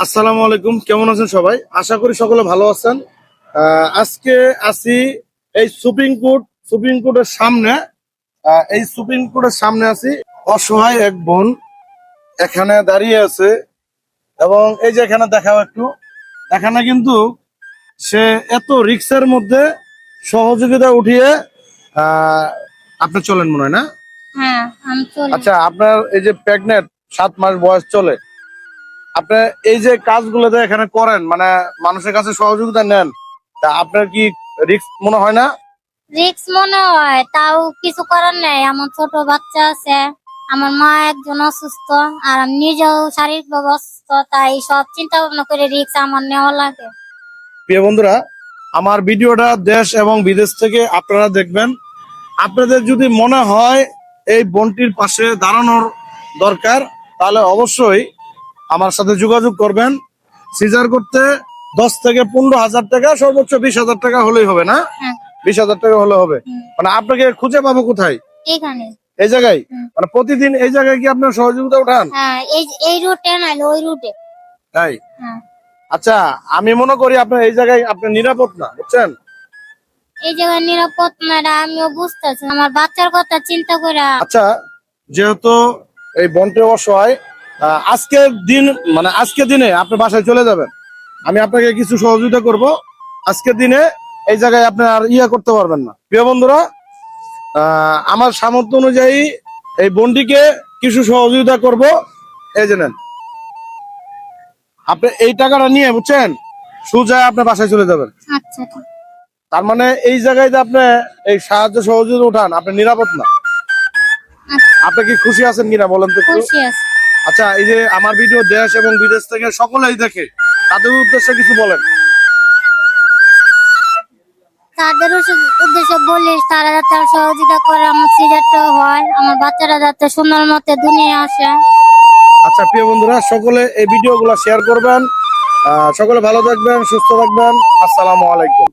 আসসালামু আলাইকুম, কেমন আছেন সবাই? আশা করি সকলে ভালো আছেন। আজকে আছি এই সুপ্রিম কোর্টের সামনে। এই সুপ্রিম কোর্টের সামনে আছি। অসহায় এক বোন এখানে দাঁড়িয়ে আছে এবং এই যে এখানে দেখাও একটু, এখানে কিন্তু সে এত রিক্সের মধ্যে সহযোগিতা উঠিয়ে আপনি চলেন মনে হয় না? হ্যাঁ, আমি চলি। আচ্ছা, আপনার এই যে প্রেগনেন্ট 7 মাস বয়স চলে, আপনি এই যে কাজগুলো যে এখানে করেন, মানে মানুষের কাছে সহযোগিতা নেন, তা আপনার কি রিস্ক মনে হয় না? রিক্স মনে হয়, তাও কিছু করার নেই। আমার ছোট বাচ্চা আছে, আমার মা একজন অসুস্থ, আর আমি নিজেও শারীরিক অসুস্থ। তাই সব চিন্তা ভাবনা করে রিক্স আমার নেওয়া লাগে। প্রিয় বন্ধুরা, আমার ভিডিওটা দেশ এবং বিদেশ থেকে আপনারা দেখবেন। আপনাদের যদি মনে হয় এই বোনটির পাশে দাঁড়ানোর দরকার, তাহলে অবশ্যই আমার সাথে যোগাযোগ করবেন। সিজার করতে 10 থেকে 15 হাজার টাকা, সর্বোচ্চ 20 হাজার টাকা হলেই হবে না? হ্যাঁ। 20 হাজার টাকা হলে হবে। মানে আপনাকে খুঁজে পাবো কোথায়? এখানে। এই জায়গায়? মানে প্রতিদিন এই জায়গায় কি আপনার সহযোগিতা উঠান? হ্যাঁ, এই রুটে নাইলে ওই রুটে। তাই? হ্যাঁ, আচ্ছা, আমি মনে করি আপনার এই জায়গায় আপনার নিরাপদ না, বুঝছেন? এই জায়গায় নিরাপদ না, এটা আমিও বুঝতেছি। আমার বাচ্চার কথা চিন্তা করে। আচ্ছা, যেহেতু এই বন্টে অসহায়, আজকের দিন, মানে আজকের দিনে আপনি বাসায় চলে যাবেন, আমি আপনাকে কিছু সহযোগিতা করব। আজকের দিনে এই জায়গায় আপনি আর করতে পারবেন না। প্রিয় বন্ধুরা, আমার সামর্থ্য অনুযায়ী এই বন্ডিকে কিছু সহযোগিতা করব। এই যে নেন, আপনি এই টাকাটা নিয়ে, বুঝছেন, সোজা আপনার বাসায় চলে যাবেন। আচ্ছা, ঠিক। তার মানে এই জায়গায় যে আপনি এই সাহায্য সহযোগিতা উঠান, আপনি নিরাপদ না। আপনি কি খুশি আছেন কিনা বলেন তো একটু? খুশি আছে। আচ্ছা, এই যে আমার ভিডিও দেশ এবং বিদেশ থেকে সকলেই দেখে, তাদের উদ্দেশ্যে কিছু বলেন। তাদের উদ্দেশ্যে বলিস, তারা যাতে সহযোগিতা করে, আমার সিজারটা হয়, আমার বাচ্চারা যাতে সুন্দর মতে দুনিয়া আসে। আচ্ছা প্রিয় বন্ধুরা, সকলে এই ভিডিওগুলো শেয়ার করবেন। সকলে ভালো থাকবেন, সুস্থ থাকবেন। আসসালামু আলাইকুম।